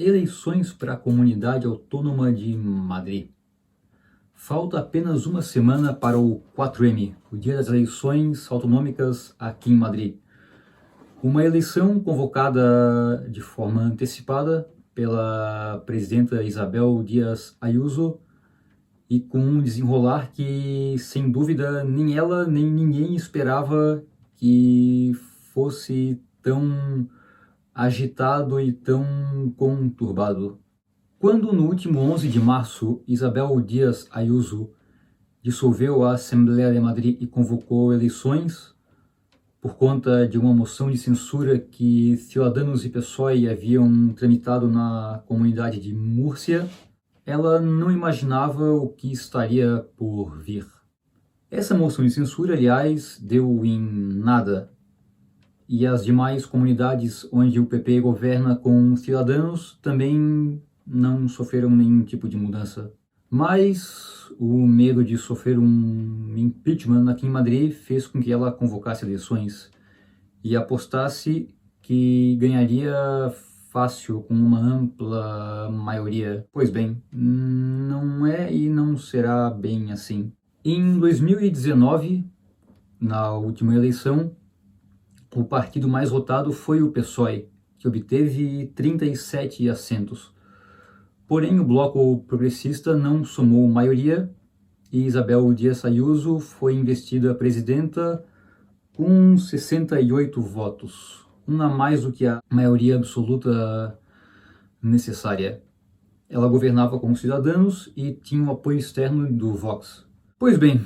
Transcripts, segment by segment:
Eleições para a Comunidade Autônoma de Madrid. Falta apenas uma semana para o 4M, o dia das eleições autonômicas aqui em Madrid. Uma eleição convocada de forma antecipada pela presidenta Isabel Díaz Ayuso e com um desenrolar que, sem dúvida, nem ela nem ninguém esperava que fosse tão agitado e tão conturbado. Quando no último 11 de março Isabel Díaz Ayuso dissolveu a Assembleia de Madrid e convocou eleições por conta de uma moção de censura que Ciudadanos e PSOE haviam tramitado na comunidade de Múrcia, ela não imaginava o que estaria por vir. Essa moção de censura, aliás, deu em nada. E as demais comunidades onde o PP governa com Ciudadanos também não sofreram nenhum tipo de mudança. Mas o medo de sofrer um impeachment aqui em Madrid fez com que ela convocasse eleições e apostasse que ganharia fácil, com uma ampla maioria. Pois bem, não é e não será bem assim. Em 2019, na última eleição, o partido mais votado foi o PSOE, que obteve 37 assentos. Porém, o bloco progressista não somou maioria e Isabel Díaz Ayuso foi investida presidenta com 68 votos, um a mais do que a maioria absoluta necessária. Ela governava com os cidadãos e tinha o apoio externo do Vox. Pois bem,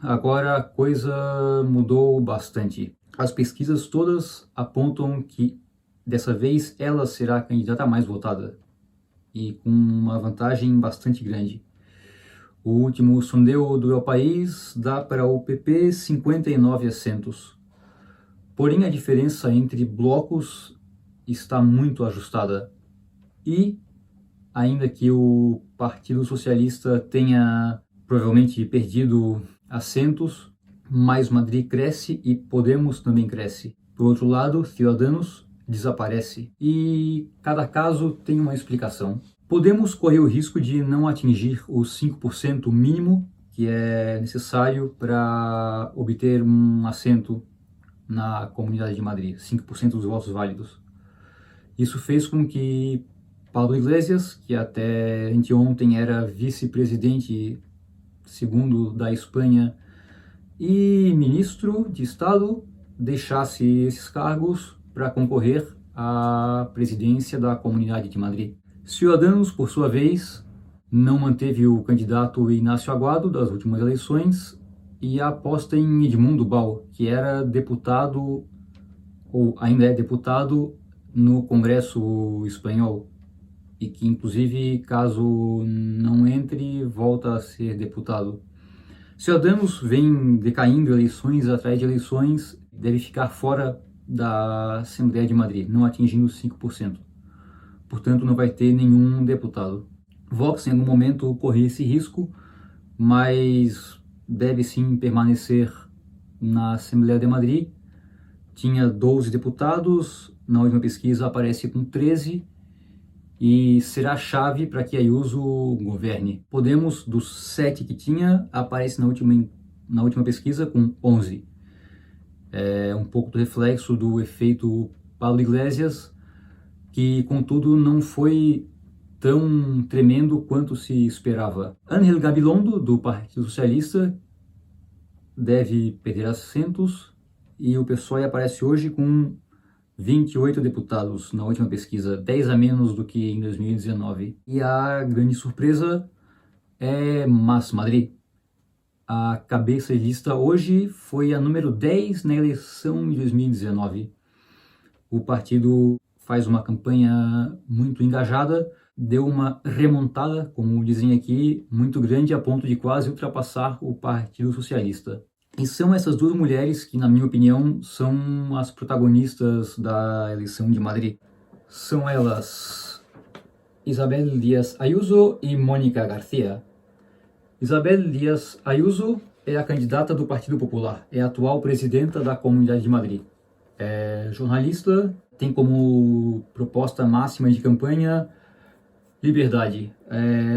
agora a coisa mudou bastante. As pesquisas todas apontam que dessa vez ela será a candidata mais votada e com uma vantagem bastante grande. O último sondeo do El País dá para o PP 59 assentos. Porém, a diferença entre blocos está muito ajustada. E, ainda que o Partido Socialista tenha provavelmente perdido assentos, mais Madrid cresce e Podemos também cresce. Por outro lado, Ciudadanos desaparece. E cada caso tem uma explicação. Podemos correr o risco de não atingir os 5% mínimo que é necessário para obter um assento na Comunidade de Madrid, 5% dos votos válidos. Isso fez com que Pablo Iglesias, que até anteontem era vice-presidente segundo da Espanha e ministro de Estado, deixasse esses cargos para concorrer à presidência da Comunidade de Madrid. Ciudadanos, por sua vez, não manteve o candidato Ignacio Aguado das últimas eleições e aposta em Edmundo Bal, que era deputado, ou ainda é deputado, no Congresso espanhol e que, inclusive, caso não entre, volta a ser deputado. Ciudadanos vem decaindo eleições atrás de eleições, deve ficar fora da Assembleia de Madrid, não atingindo 5%. Portanto, não vai ter nenhum deputado. Vox, em algum momento, corre esse risco, mas deve sim permanecer na Assembleia de Madrid. Tinha 12 deputados, na última pesquisa aparece com 13, e será chave para que Ayuso governe. Podemos, dos 7 que tinha, aparece na última pesquisa com 11. É um pouco do reflexo do efeito Pablo Iglesias, que contudo não foi tão tremendo quanto se esperava. Ángel Gabilondo, do Partido Socialista, deve perder assentos e o PSOE aparece hoje com 28 deputados na última pesquisa, 10 a menos do que em 2019. E a grande surpresa é Mas Madrid. A cabeça de lista hoje foi a número 10 na eleição de 2019. O partido faz uma campanha muito engajada, deu uma remontada, como dizem aqui, muito grande a ponto de quase ultrapassar o Partido Socialista. E são essas duas mulheres que, na minha opinião, são as protagonistas da eleição de Madrid. São elas Isabel Díaz Ayuso e Mónica García. Isabel Díaz Ayuso é a candidata do Partido Popular, é a atual presidenta da Comunidade de Madrid. É jornalista, tem como proposta máxima de campanha Liberdade.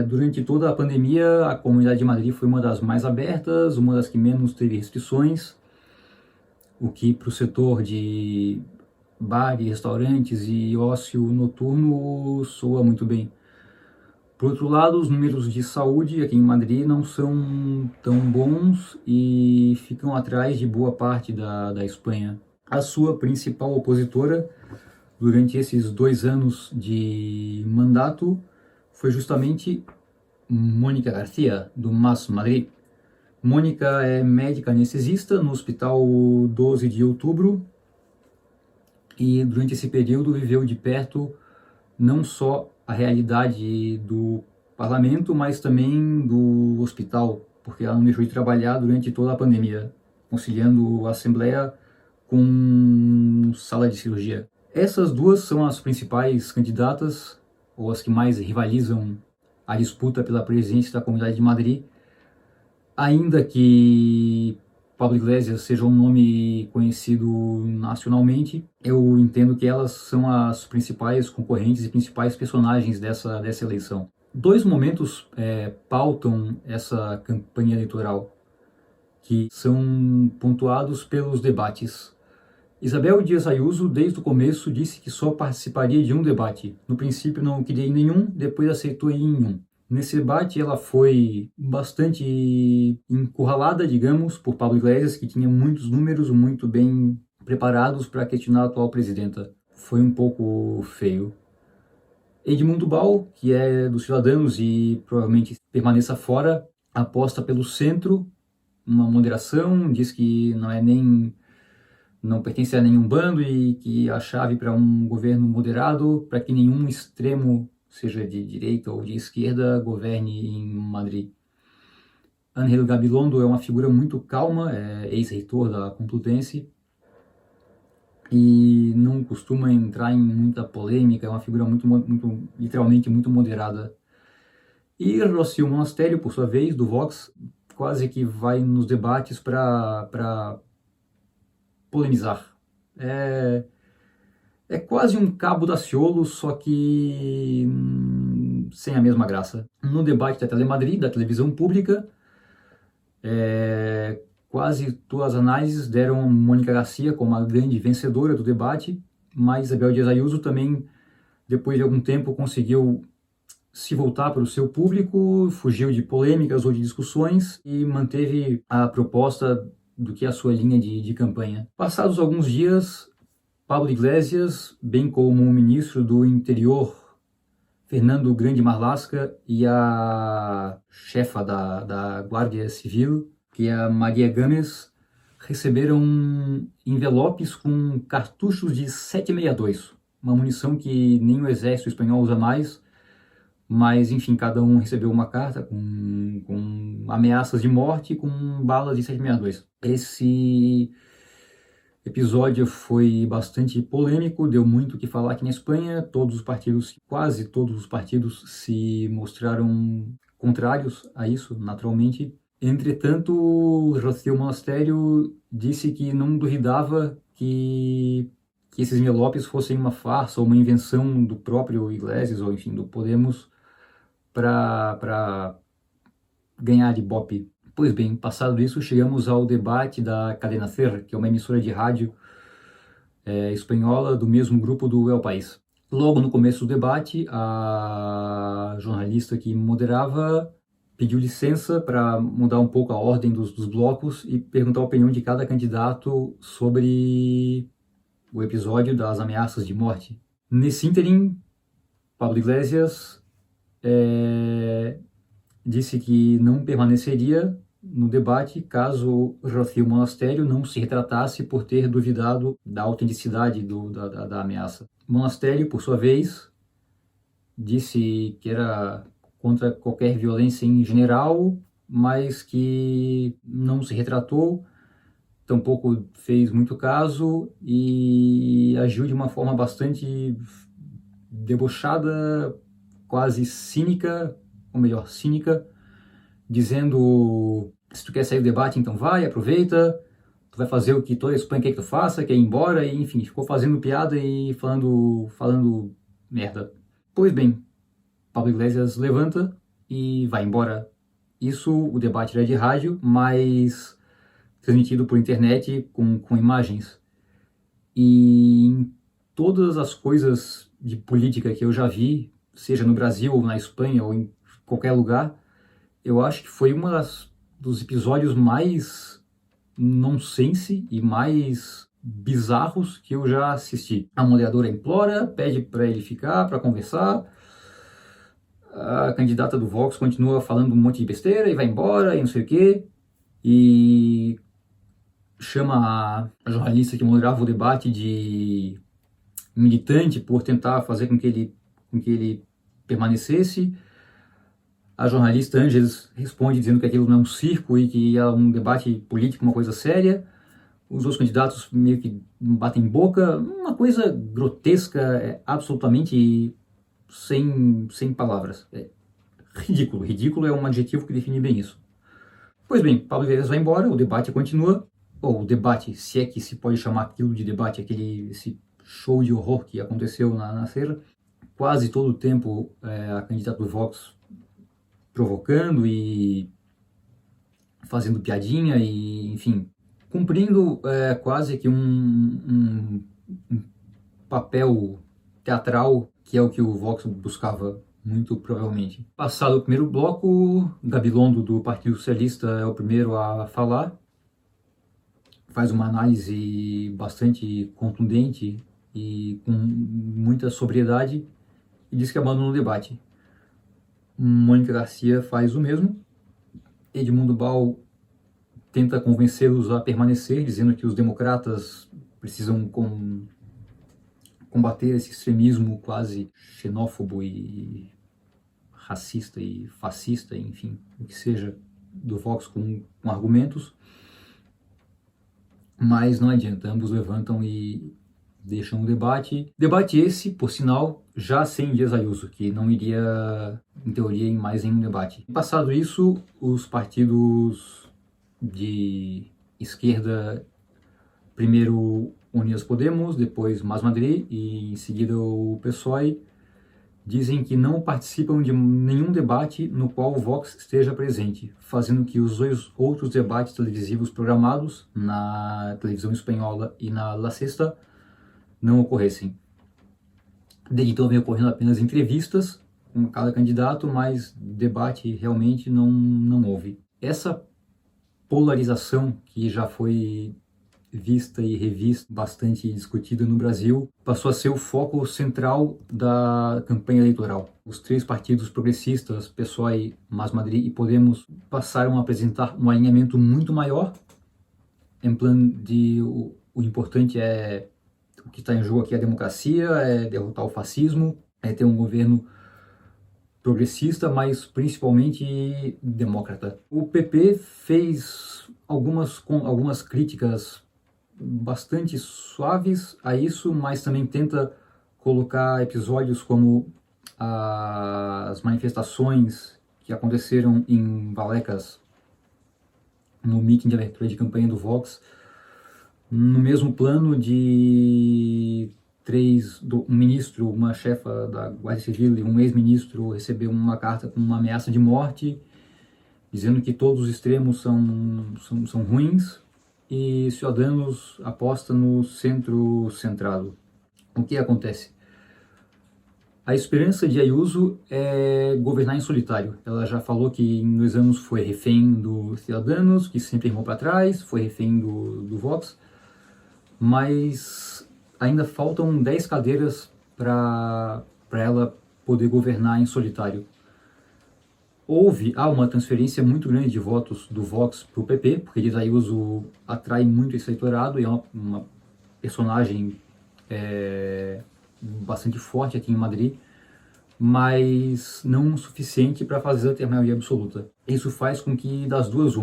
Durante toda a pandemia, a Comunidade de Madrid foi uma das mais abertas, uma das que menos teve restrições, o que para o setor de bares, restaurantes e ócio noturno soa muito bem. Por outro lado, os números de saúde aqui em Madrid não são tão bons e ficam atrás de boa parte da Espanha. A sua principal opositora durante esses 2 anos de mandato foi justamente Mónica García, do MAS Madrid. Mônica é médica anestesista no Hospital 12 de Outubro e durante esse período viveu de perto não só a realidade do parlamento, mas também do hospital, porque ela não deixou de trabalhar durante toda a pandemia, conciliando a assembleia com sala de cirurgia. Essas duas são as principais candidatas, ou as que mais rivalizam a disputa pela presidência da Comunidade de Madrid, ainda que Pablo Iglesias seja um nome conhecido nacionalmente, eu entendo que elas são as principais concorrentes e principais personagens dessa eleição. Dois momentos pautam essa campanha eleitoral, que são pontuados pelos debates. Isabel Díaz Ayuso, desde o começo, disse que só participaria de um debate. No princípio não queria ir em nenhum, depois aceitou ir em um. Nesse debate ela foi bastante encurralada, digamos, por Pablo Iglesias, que tinha muitos números muito bem preparados para questionar a atual presidenta. Foi um pouco feio. Edmundo Bal, que é dos Cidadãos e provavelmente permaneça fora, aposta pelo centro, uma moderação, diz que não pertence a nenhum bando e que a chave para um governo moderado, para que nenhum extremo, seja de direita ou de esquerda, governe em Madrid. Ángel Gabilondo é uma figura muito calma, é ex-reitor da Complutense e não costuma entrar em muita polêmica, é uma figura literalmente muito moderada. E Rocío Monastério, por sua vez, do Vox, quase que vai nos debates para polemizar. É quase um Cabo Daciolo, só que sem a mesma graça. No debate da Telemadrid, da televisão pública, quase todas as análises deram Mónica García como a grande vencedora do debate, mas Isabel Díaz Ayuso também, depois de algum tempo, conseguiu se voltar para o seu público, fugiu de polêmicas ou de discussões e manteve a proposta do que é a sua linha de campanha. Passados alguns dias, Pablo Iglesias, bem como o ministro do Interior, Fernando Grande Marlaska, e a chefa da Guardia Civil, que é a Maria Gomes, receberam envelopes com cartuchos de 7,62, uma munição que nem o exército espanhol usa mais, mas enfim, cada um recebeu uma carta com ameaças de morte com balas de 7,62. Esse episódio foi bastante polêmico, deu muito o que falar aqui na Espanha. Quase todos os partidos se mostraram contrários a isso, naturalmente. Entretanto, Rocío Monastério disse que não duvidava que esses envelopes fossem uma farsa ou uma invenção do próprio Iglesias, ou enfim, do Podemos, para ganhar de Ibope. Pois bem, passado isso, chegamos ao debate da Cadena SER, que é uma emissora de rádio espanhola do mesmo grupo do El País. Logo no começo do debate, a jornalista que moderava pediu licença para mudar um pouco a ordem dos blocos e perguntar a opinião de cada candidato sobre o episódio das ameaças de morte. Nesse ínterim, Pablo Iglesias disse que não permaneceria no debate caso Rocío Monastério não se retratasse por ter duvidado da autenticidade da ameaça. Monastério, por sua vez, disse que era contra qualquer violência em geral, mas que não se retratou, tampouco fez muito caso e agiu de uma forma bastante debochada, quase cínica, ou melhor, cínica, dizendo: se tu quer sair do debate, então vai, aproveita, tu vai fazer o que toda a Espanha quer que tu faça, quer ir embora, e enfim, ficou fazendo piada e falando merda. Pois bem, Pablo Iglesias levanta e vai embora. Isso, o debate era de rádio, mas transmitido por internet com imagens. E em todas as coisas de política que eu já vi, seja no Brasil ou na Espanha ou em qualquer lugar, eu acho que foi dos episódios mais nonsense e mais bizarros que eu já assisti. A moderadora implora, pede para ele ficar, para conversar. A candidata do Vox continua falando um monte de besteira e vai embora e não sei o quê. E chama a jornalista que moderava o debate de militante por tentar fazer com que ele permanecesse. A jornalista Ângeles responde dizendo que aquilo não é um circo e que é um debate político, uma coisa séria. Os outros candidatos meio que batem boca, uma coisa grotesca, absolutamente sem palavras. É ridículo. Ridículo é um adjetivo que define bem isso. Pois bem, Pablo Iglesias vai embora, o debate continua. Ou o debate, se é que se pode chamar aquilo de debate, esse show de horror que aconteceu na feira. Quase todo o tempo a candidata do Vox provocando e fazendo piadinha e, enfim, cumprindo quase que um papel teatral, que é o que o Vox buscava muito provavelmente. Passado o primeiro bloco, Gabilondo do Partido Socialista é o primeiro a falar, faz uma análise bastante contundente e com muita sobriedade e diz que abandona o debate. Mônica Garcia faz o mesmo. Edmundo Bal tenta convencê-los a permanecer, dizendo que os democratas precisam combater esse extremismo quase xenófobo e racista e fascista, enfim, o que seja, do Vox com argumentos. Mas não adianta, ambos levantam e deixam o debate. Debate esse, por sinal, já sem Dias Ayuso, que não iria, em teoria, em mais nenhum debate. Passado isso, os partidos de esquerda, primeiro Unidas Podemos, depois Mais Madrid e em seguida o PSOE, dizem que não participam de nenhum debate no qual o Vox esteja presente, fazendo que os dois outros debates televisivos programados na televisão espanhola e na La Sexta não ocorressem. Desde então vem ocorrendo apenas entrevistas com cada candidato, mas debate realmente não houve. Essa polarização que já foi vista e revista, bastante discutida no Brasil, passou a ser o foco central da campanha eleitoral. Os três partidos progressistas, PSOE, Mais Madrid e Podemos, passaram a apresentar um alinhamento muito maior, em plano de o importante é o que está em jogo aqui é a democracia, é derrotar o fascismo, é ter um governo progressista, mas principalmente demócrata. O PP fez algumas críticas bastante suaves a isso, mas também tenta colocar episódios como as manifestações que aconteceram em Vallecas no meeting de abertura de campanha do Vox, no mesmo plano de um ministro, uma chefa da Guarda Civil e um ex-ministro recebeu uma carta com uma ameaça de morte, dizendo que todos os extremos são ruins, e Ciudadanos aposta no centro centrado. O que acontece? A esperança de Ayuso é governar em solitário. Ela já falou que em 2 anos foi refém do Ciudadanos, que sempre irmou para trás, foi refém do Vox, mas ainda faltam 10 cadeiras para ela poder governar em solitário. Há uma transferência muito grande de votos do Vox para o PP, porque Dias Ayuso atrai muito esse eleitorado e é uma personagem bastante forte aqui em Madrid, mas não o suficiente para fazer ter maioria absoluta. Isso faz com que, das duas,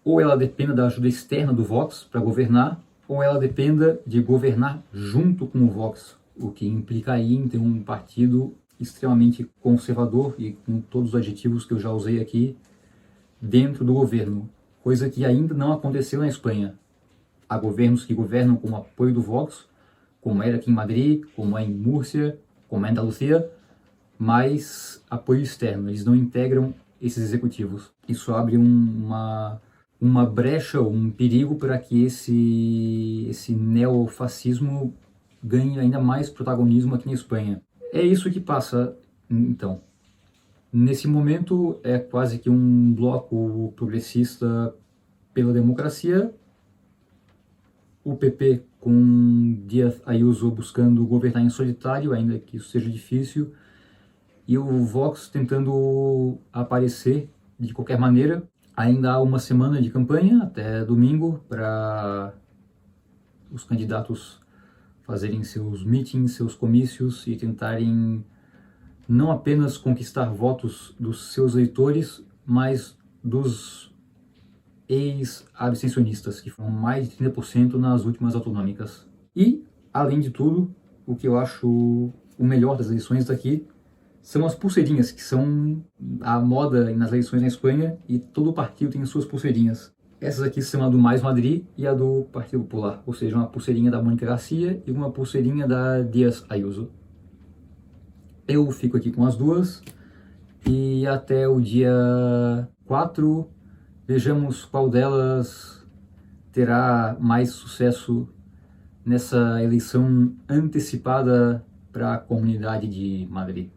ou ela dependa da ajuda externa do Vox para governar, ou ela dependa de governar junto com o Vox, o que implicaria em ter um partido extremamente conservador e com todos os adjetivos que eu já usei aqui dentro do governo, coisa que ainda não aconteceu na Espanha. Há governos que governam com o apoio do Vox, como era aqui em Madrid, como é em Múrcia, como é em Andalucía, mais apoio externo, eles não integram esses executivos. Isso abre uma brecha, um perigo para que esse neofascismo ganhe ainda mais protagonismo aqui na Espanha. É isso que passa, então. Nesse momento é quase que um bloco progressista pela democracia, o PP com Díaz Ayuso buscando governar em solitário, ainda que isso seja difícil, e o Vox tentando aparecer de qualquer maneira. Ainda há uma semana de campanha, até domingo, para os candidatos fazerem seus meetings, seus comícios e tentarem não apenas conquistar votos dos seus eleitores, mas dos ex-abstencionistas, que foram mais de 30% nas últimas autonômicas. E, além de tudo, o que eu acho o melhor das eleições daqui são as pulseirinhas, que são a moda nas eleições na Espanha, e todo partido tem suas pulseirinhas. Essas aqui são a do Mais Madrid e a do Partido Popular, ou seja, uma pulseirinha da Mónica Garcia e uma pulseirinha da Díaz Ayuso. Eu fico aqui com as duas e até o dia 4 vejamos qual delas terá mais sucesso nessa eleição antecipada para a Comunidade de Madrid.